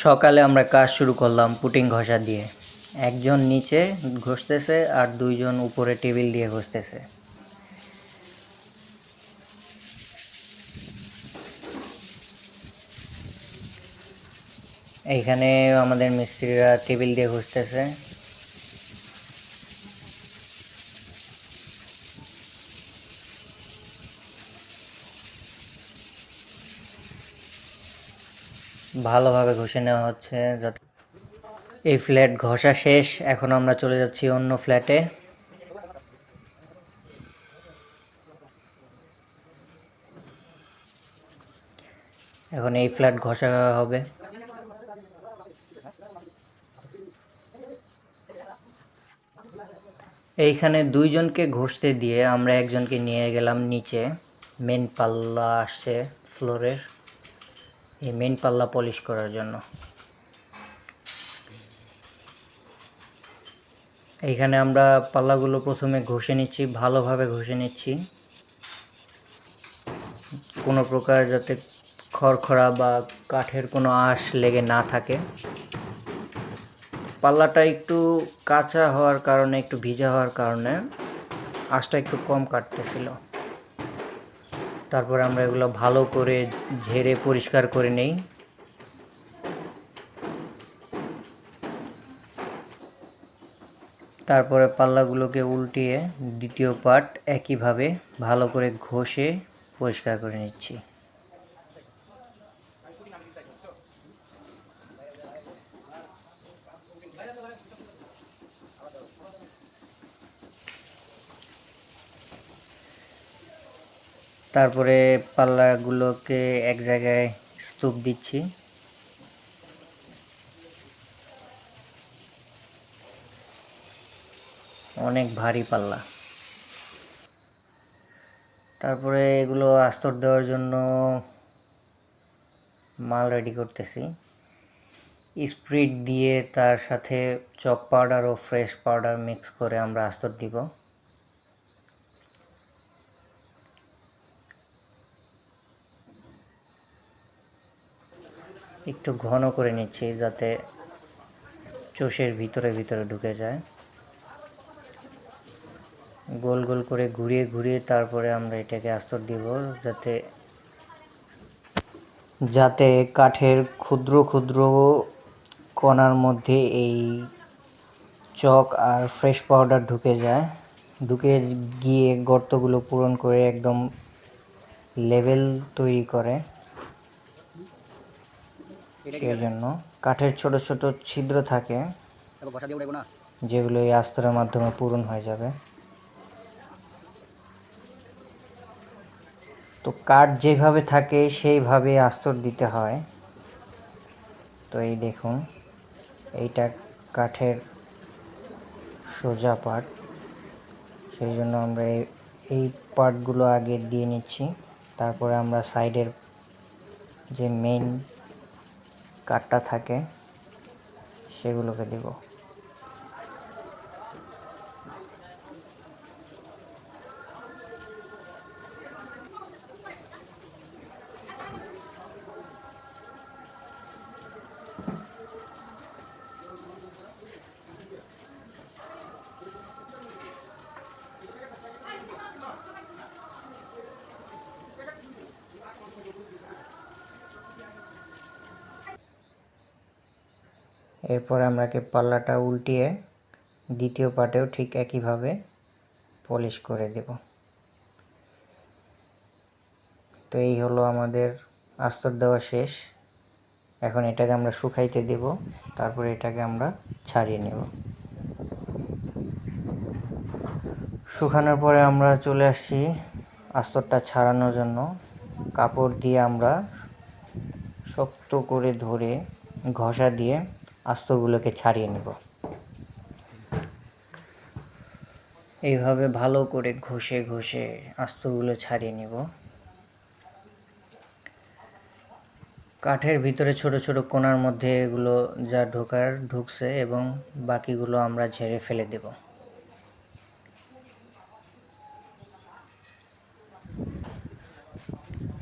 সকালে আমরা কাজ শুরু করলাম পুটিং ঘষা দিয়ে। একজন নিচে ঘষতেছে আর দুইজন উপরে টেবিল দিয়ে ঘষতেছে। এইখানে আমাদের মিস্ত্রিরা টেবিল দিয়ে ঘষতেছে। ভালোভাবে ঘষে নেওয়া হচ্ছে যাতে এই ফ্ল্যাট ঘষা শেষ। এখন আমরা চলে যাচ্ছি অন্য ফ্ল্যাটে। এখন এই ফ্ল্যাট ঘষা হবে। এইখানে দুইজনকে ঘষতে দিয়ে আমরা একজনকে নিয়ে গেলাম নিচে। মেন পাল্লা আসছে ফ্লোরের, এই মেন পাল্লা পলিশ করার জন্য। এইখানে আমরা পাল্লাগুলো প্রথমে ঘষে নিচ্ছি, ভালোভাবে ঘষে নিচ্ছি, কোনো প্রকার যাতে খড়খড়া বা কাঠের কোনো আঁশ লেগে না থাকে। পাল্লাটা একটু কাঁচা হওয়ার কারণে, একটু ভিজা হওয়ার কারণে আঁশটা একটু কম কাটতেছিল। তারপরে আমরা এগুলো ভালো করে ঝেড়ে পরিষ্কার করে নেই। তারপরে পাল্লাগুলোকে উল্টিয়ে দ্বিতীয় পার্ট একইভাবে ভালো করে ঘষে পরিষ্কার করে নিচ্ছি। তারপরে পাল্লাগুলোকে এক জায়গায় স্তূপ দিচ্ছি। অনেক ভারী পাল্লা। তারপরে এগুলো আস্তর দেওয়ার জন্য মাল রেডি করতেছি। স্প্রিট দিয়ে তার সাথে চক পাউডার ও ফ্রেশ পাউডার মিক্স করে আমরা আস্তর দিব। একটু ঘন করে নিচ্ছি যাতে চোষের ভিতরে ভিতরে ঢুকে যায়। গোল গোল করে ঘুরিয়ে ঘুরিয়ে তারপরে আমরা এটাকে আস্তর দিব, যাতে কাঠের ক্ষুদ্র ক্ষুদ্র কণার মধ্যে এই চক আর ফ্রেশ পাউডার ঢুকে যায়, ঢুকে গিয়ে গর্তগুলো পূরণ করে একদম লেভেল তৈরি করে। সেই জন্য কাঠের ছোট ছোট ছিদ্র থাকে যেগুলো এই আস্তরের মাধ্যমে পূরণ হয়ে যাবে। তো কাঠ যেভাবে থাকে সেইভাবে আস্তর দিতে হয়। তো এই দেখুন, এইটা কাঠের সোজা পার্ট, সেই জন্য আমরা এই পার্টগুলো আগে দিয়ে নিচ্ছি। তারপরে আমরা সাইডের যে মেইন কাঠটা থাকে সেগুলোকে দেব। এরপর আমরা পাল্লাটা উল্টিয়ে দ্বিতীয় পার্টেও ঠিক একইভাবে পলিশ করে দেব। তো এই হলো আমাদের আস্তর দেওয়া শেষ। এখন এটাকে আমরা শুকাইতে দেব, তারপরে এটাকে আমরা ছাড়িয়ে নেব। শুকানোর পরে আমরা চলে আসছি আস্তরটা ছাড়ানোর জন্য। কাপড় দিয়ে আমরা শক্ত করে ধরে ঘষা দিয়ে আস্তরগুলোকে ছাড়িয়ে নেব। এইভাবে ভালো করে ঘষে ঘষে আস্তরগুলো ছাড়িয়ে নেব। কাঠের ভিতরে ছোট ছোট কোণার মধ্যে এগুলো যা ঢোকার ঢুকছে এবং বাকিগুলো আমরা ঝেড়ে ফেলে দেব।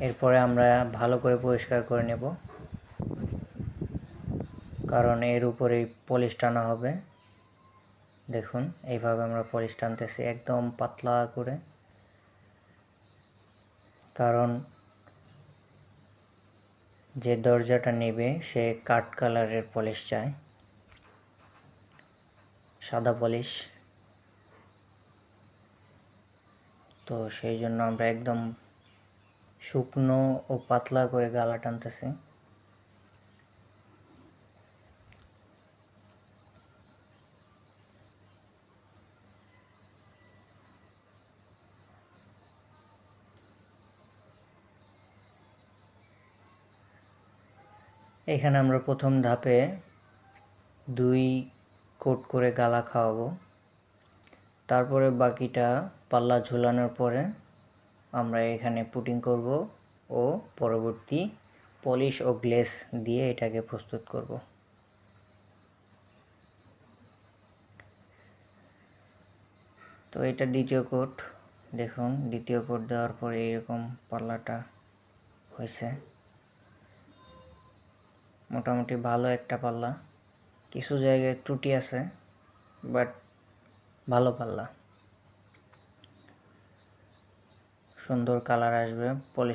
এরপরে আমরা ভালো করে পরিষ্কার করে নেব। কারণ এর উপরেই পলিশ টানা হবে। দেখুন এইভাবে আমরা পলিশ টানতেছি একদম পাতলা করে, কারণ যে দরজাটা নেবে সে কাঠ কালারের পলিশ চায়, সাদা পলিশ। তো সেই জন্য আমরা একদম শুকনো ও পাতলা করে গালা টানতেছি। এখানে আমরা প্রথম ধাপে 2 কোট করে গালা খাওয়াবো, তারপরে বাকিটা পাল্লা ঝুলানোর পরে আমরা এখানে পুটিং করব ও পরবর্তী পলিশ ও গ্লেজ দিয়ে এটাকে প্রস্তুত করব। তো এটা দ্বিতীয় কোট। দেখুন দ্বিতীয় কোট দেওয়ার পরে এরকম পাল্লাটা হয়েছে, মোটামুটি ভালো একটা পাল্লা। কিছু জায়গায় ত্রুটি আছে, বাট ভালো পাল্লা, সুন্দর কালার আসবে পলিশ